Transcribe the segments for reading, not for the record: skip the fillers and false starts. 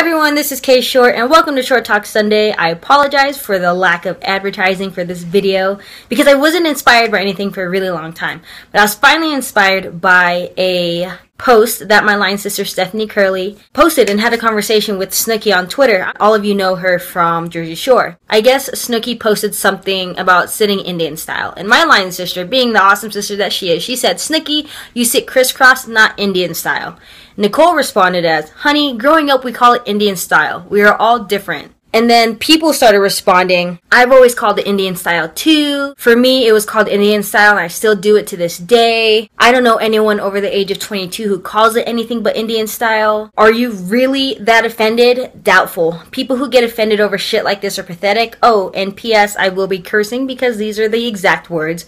everyone, this is K.Short and welcome to Short Talk Sunday. I apologize for the lack of advertising for this video because I wasn't inspired by anything for a really long time. But I was finally inspired by a post that my line sister Stephanie Curley posted and had a conversation with Snooki on Twitter. All of you know her from Jersey Shore. I guess Snooki posted something about sitting Indian style. And my line sister, being the awesome sister that she is, she said, "Snooki, you sit crisscross, not Indian style." Nicole responded as, "Honey, growing up we call it Indian style. We are all different." And then people started responding, "I've always called it Indian style too. For me, it was called Indian style and I still do it to this day. I don't know anyone over the age of 22 who calls it anything but Indian style. Are you really that offended? Doubtful. People who get offended over shit like this are pathetic. Oh, and P.S. I will be cursing because these are the exact words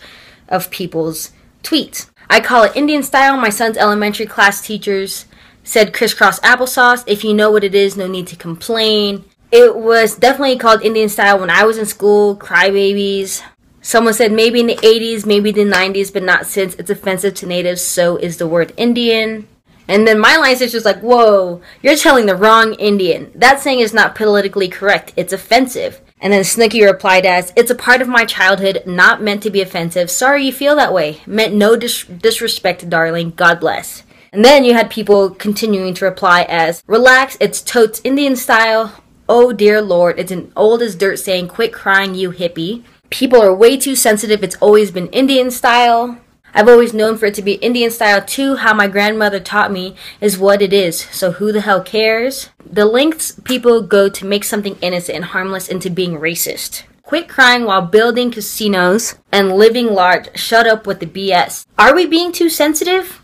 of people's tweets. I call it Indian style. My son's elementary class teachers said crisscross applesauce. If you know what it is, no need to complain. It was definitely called Indian style when I was in school. Crybabies." Someone said maybe in the 80s, maybe the 90s, but not since it's offensive to natives, so is the word Indian. And then my line sister's like, "Whoa, you're telling the wrong Indian. That saying is not politically correct. It's offensive." And then Snooki replied as, "It's a part of my childhood, not meant to be offensive. Sorry you feel that way. Meant no disrespect, darling. God bless." And then you had people continuing to reply as, "Relax, it's totes Indian style. Oh dear Lord, it's an old as dirt saying, quit crying you hippie. People are way too sensitive, it's always been Indian style. I've always known for it to be Indian style too. How my grandmother taught me is what it is, so who the hell cares? The lengths people go to make something innocent and harmless into being racist. Quit crying while building casinos and living large. Shut up with the BS. Are we being too sensitive?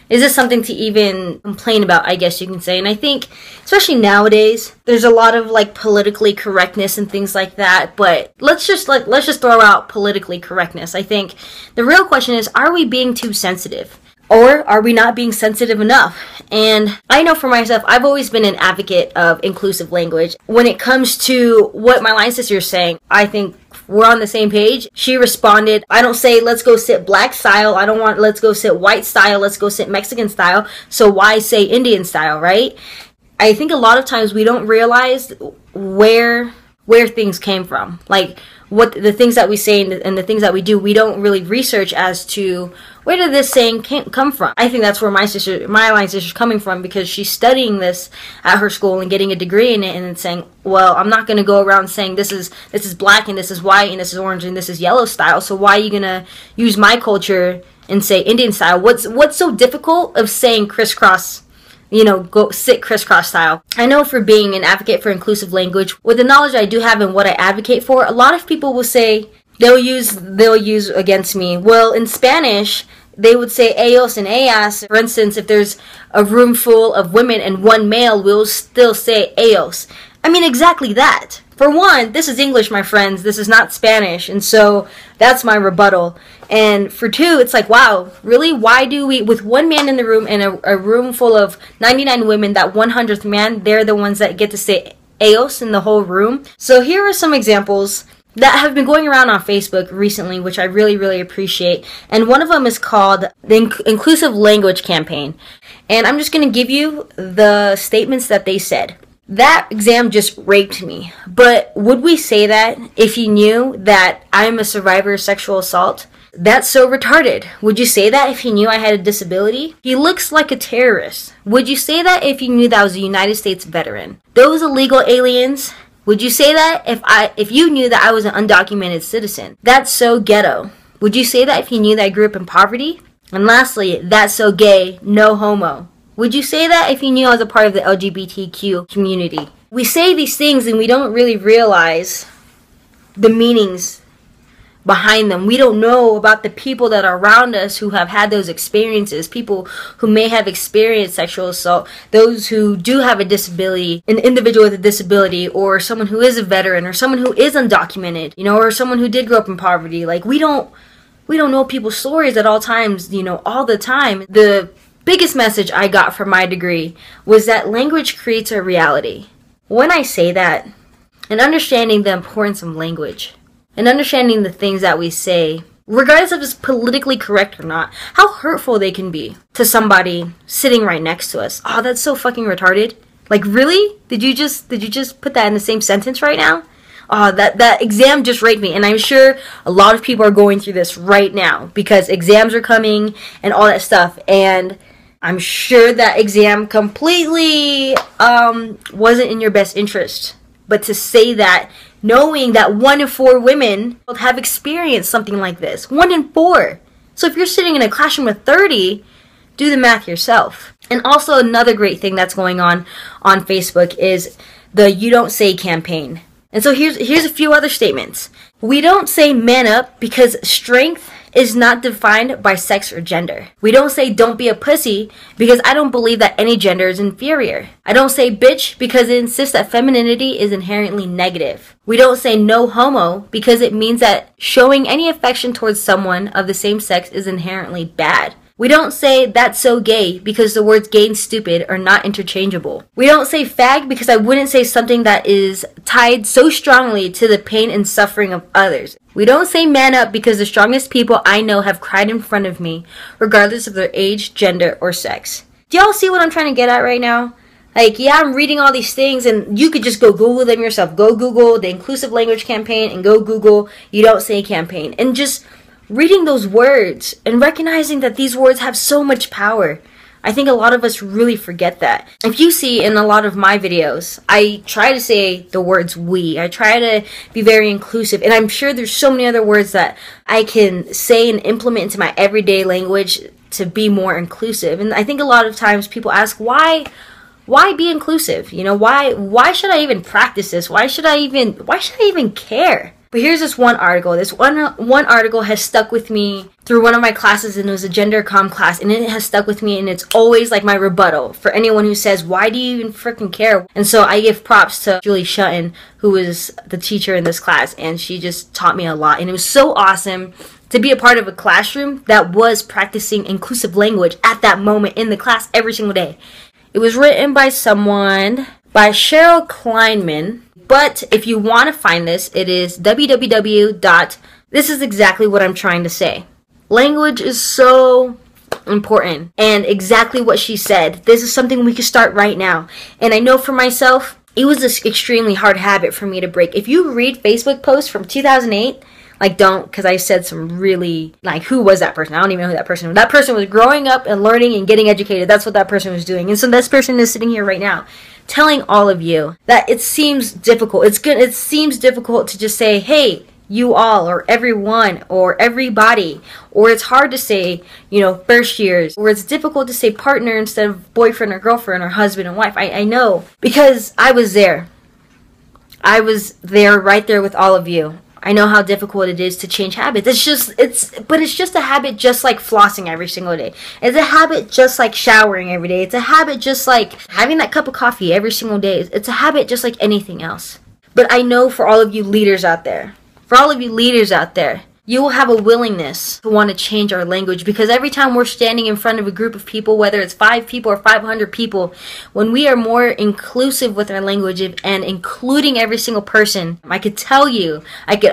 Is this something to even complain about, I guess you can say? And I think, especially nowadays, there's a lot of like politically correctness and things like that, but let's just throw out politically correctness. I think the real question is, are we being too sensitive? Or are we not being sensitive enough? And I know for myself, I've always been an advocate of inclusive language. When it comes to what my line sister is saying, I think we're on the same page. She responded, "I don't say let's go sit black style. I don't want let's go sit white style. Let's go sit Mexican style. So why say Indian style, right?" I think a lot of times we don't realize where things came from. Like what the things that we say and the things that we do, we don't really research as to where did this saying come from. I think that's where my line sister's coming from, because she's studying this at her school and getting a degree in it and saying, well, I'm not going to go around saying this is black and this is white and this is orange and this is yellow style. So why are you going to use my culture and say Indian style? What's so difficult of saying crisscross? You know, go sit crisscross style. I know for being an advocate for inclusive language, with the knowledge I do have and what I advocate for, a lot of people will say, they'll use against me, well, in Spanish, they would say ellos and ellas. For instance, if there's a room full of women and one male, we'll still say ellos. I mean, exactly that. For one, this is English, my friends. This is not Spanish. And so that's my rebuttal. And for two, it's like, wow, really? Why do we, with one man in the room and a room full of 99 women, that 100th man, they're the ones that get to say ellos in the whole room? So here are some examples that have been going around on Facebook recently, which I really, really appreciate. And one of them is called the Inclusive Language Campaign. And I'm just going to give you the statements that they said. "That exam just raped me. But would we say that if you knew that I'm a survivor of sexual assault? That's so retarded. Would you say that if you knew I had a disability? He looks like a terrorist. Would you say that if you knew that I was a United States veteran? Those illegal aliens? Would you say that if you knew that I was an undocumented citizen? That's so ghetto. Would you say that if you knew that I grew up in poverty? And lastly, that's so gay, no homo. Would you say that if you knew I was a part of the LGBTQ community?" We say these things and we don't really realize the meanings behind them. We don't know about the people that are around us who have had those experiences, people who may have experienced sexual assault, those who do have a disability, an individual with a disability, or someone who is a veteran, or someone who is undocumented, you know, or someone who did grow up in poverty. Like we don't know people's stories at all times, you know, all the time. The biggest message I got from my degree was that language creates a reality. When I say that, and understanding the importance of language, and understanding the things that we say, regardless if it's politically correct or not, how hurtful they can be to somebody sitting right next to us. Oh, that's so fucking retarded. Like, really? Did you just put that in the same sentence right now? Oh, that exam just raped me. And I'm sure a lot of people are going through this right now because exams are coming and all that stuff. And I'm sure that exam completely wasn't in your best interest. But to say that, knowing that 1 in 4 women have experienced something like this. 1 in 4. So if you're sitting in a classroom of 30, do the math yourself. And also another great thing that's going on Facebook is the You Don't Say campaign. And so here's a few other statements. We don't say man up because strength is not defined by sex or gender. We don't say don't be a pussy because I don't believe that any gender is inferior. I don't say bitch because it insists that femininity is inherently negative. We don't say no homo because it means that showing any affection towards someone of the same sex is inherently bad. We don't say that's so gay because the words gay and stupid are not interchangeable. We don't say fag because I wouldn't say something that is tied so strongly to the pain and suffering of others. We don't say man up because the strongest people I know have cried in front of me, regardless of their age, gender, or sex. Do y'all see what I'm trying to get at right now? Like, yeah, I'm reading all these things, and you could just go Google them yourself. Go Google the Inclusive Language Campaign, and go Google You Don't Say campaign. And just reading those words and recognizing that these words have so much power. I think a lot of us really forget that. If you see in a lot of my videos, I try to say the words we. I try to be very inclusive. And I'm sure there's so many other words that I can say and implement into my everyday language to be more inclusive. And I think a lot of times people ask, why be inclusive? You know, why should I even practice this? Why should I even care? But here's this one article. This one article has stuck with me through one of my classes, and it was a gender comm class, and it has stuck with me, and it's always like my rebuttal for anyone who says, why do you even freaking care? And so I give props to Julie Shutton, who is the teacher in this class, and she just taught me a lot. And it was so awesome to be a part of a classroom that was practicing inclusive language at that moment in the class every single day. It was written by by Cheryl Kleinman. But if you want to find this, it is www. This is exactly what I'm trying to say. Language is so important. And exactly what she said. This is something we can start right now. And I know for myself, it was an extremely hard habit for me to break. If you read Facebook posts from 2008, like, don't, because I said some really, like, who was that person? I don't even know who that person was. That person was growing up and learning and getting educated. That's what that person was doing. And so this person is sitting here right now telling all of you that it seems difficult. It seems difficult to just say, hey, you all, or everyone, or everybody. Or it's hard to say, you know, first years. Or it's difficult to say partner instead of boyfriend or girlfriend or husband and wife. I know. Because I was there. I was there, right there with all of you. I know how difficult it is to change habits. It's just a habit just like flossing every single day. It's a habit just like showering every day. It's a habit just like having that cup of coffee every single day. It's a habit just like anything else. But I know for all of you leaders out there, you will have a willingness to want to change our language, because every time we're standing in front of a group of people, whether it's 5 people or 500 people, when we are more inclusive with our language and including every single person, I could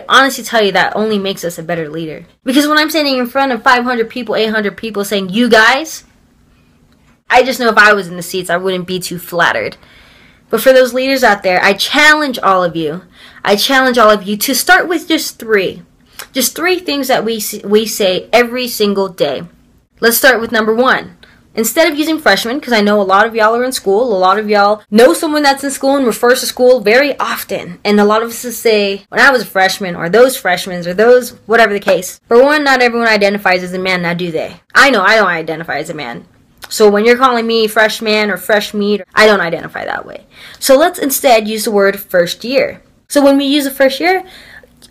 honestly tell you that only makes us a better leader. Because when I'm standing in front of 500 people, 800 people saying, you guys, I just know if I was in the seats, I wouldn't be too flattered. But for those leaders out there, I challenge all of you to start with just 3. Just 3 things that we say every single day. Let's start with number 1. Instead of using freshmen, because I know a lot of y'all are in school, a lot of y'all know someone that's in school and refers to school very often. And a lot of us say, when I was a freshman, or those freshmen, or those, whatever the case. For one, not everyone identifies as a man, now do they? I know I don't identify as a man. So when you're calling me freshman or fresh meat, I don't identify that way. So let's instead use the word first year. So when we use the first year,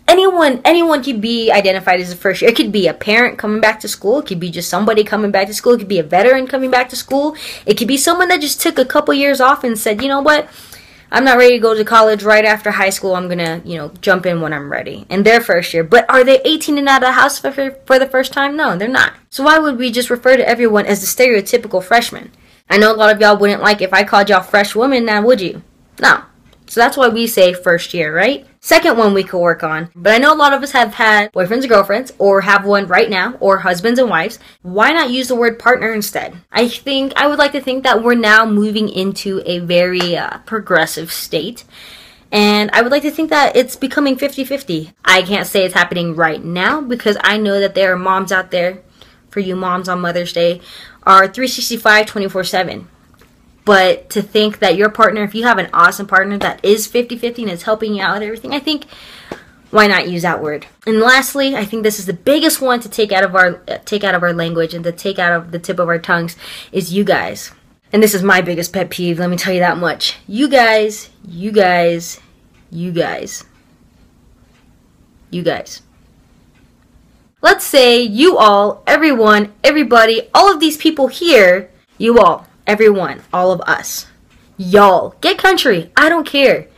anyone could be identified as a first year. It could be a parent coming back to school. It could be just somebody coming back to school. It could be a veteran coming back to school. It could be someone that just took a couple years off and said, you know what, I'm not ready to go to college right after high school. I'm going to, jump in when I'm ready. And their first year. But are they 18 and out of the house for the first time? No, they're not. So why would we just refer to everyone as the stereotypical freshman? I know a lot of y'all wouldn't like if I called y'all fresh women, now would you? No. So that's why we say first year, right? Second one we could work on, but I know a lot of us have had boyfriends and girlfriends, or have one right now, or husbands and wives. Why not use the word partner instead? I would like to think that we're now moving into a very progressive state. And I would like to think that it's becoming 50-50. I can't say it's happening right now because I know that there are moms out there, for you moms on Mother's Day, are 365, 24/7. But to think that your partner, if you have an awesome partner that is 50-50 and is helping you out with everything, I think, why not use that word? And lastly, I think this is the biggest one to take out of our language and to take out of the tip of our tongues is you guys. And this is my biggest pet peeve, let me tell you that much. You guys, you guys, you guys, you guys. Let's say you all, everyone, everybody, all of these people here, you all, everyone, all of us, y'all, get country, I don't care.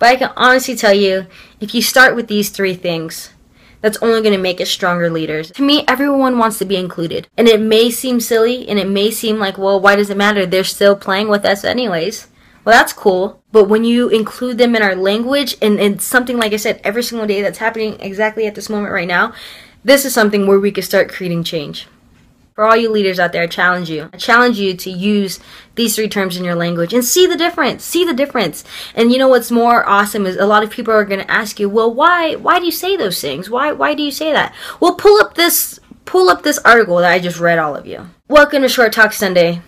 But I can honestly tell you, if you start with these three things, that's only going to make us stronger leaders. To me, everyone wants to be included. And it may seem silly, and it may seem like, well, why does it matter? They're still playing with us anyways. Well, that's cool. But when you include them in our language, and something, like I said, every single day that's happening exactly at this moment right now, this is something where we could start creating change. For all you leaders out there, I challenge you. I challenge you to use these three terms in your language and see the difference. See the difference. And you know what's more awesome is a lot of people are going to ask you, well, why do you say those things? Why do you say that? Well, pull up this article that I just read all of you. Welcome to Short Talk Sunday.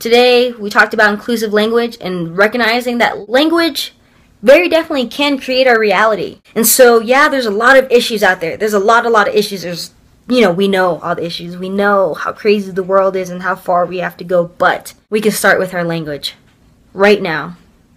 Today, we talked about inclusive language and recognizing that language very definitely can create our reality. And so, yeah, there's a lot of issues out there. There's a lot of issues. We know all the issues. We know how crazy the world is and how far we have to go. But we can start with our language right now.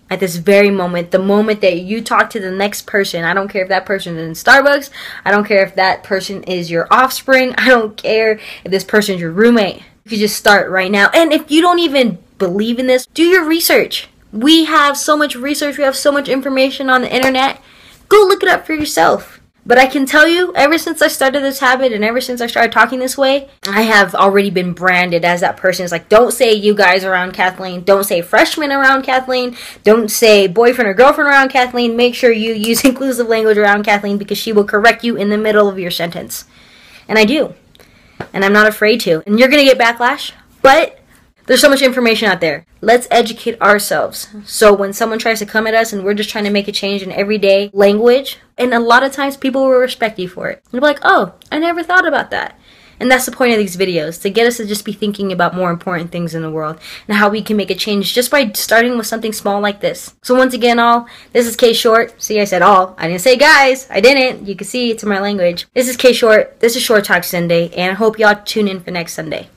At this very moment, the moment that you talk to the next person, I don't care if that person is in Starbucks. I don't care if that person is your offspring. I don't care if this person is your roommate. You can just start right now. And if you don't even believe in this, do your research. We have so much research. We have so much information on the internet. Go look it up for yourself. But I can tell you, ever since I started this habit and ever since I started talking this way, I have already been branded as that person. It's like, don't say you guys around Kathleen. Don't say freshman around Kathleen. Don't say boyfriend or girlfriend around Kathleen. Make sure you use inclusive language around Kathleen because she will correct you in the middle of your sentence. And I do. And I'm not afraid to. And you're going to get backlash, but there's so much information out there. Let's educate ourselves. So when someone tries to come at us and we're just trying to make a change in everyday language, and a lot of times people will respect you for it. They'll be like, oh, I never thought about that. And that's the point of these videos, to get us to just be thinking about more important things in the world and how we can make a change just by starting with something small like this. So once again, all, this is K.Short. See, I said all. I didn't say guys. I didn't. You can see it's in my language. This is K.Short. This is Short Talk Sunday, and I hope y'all tune in for next Sunday.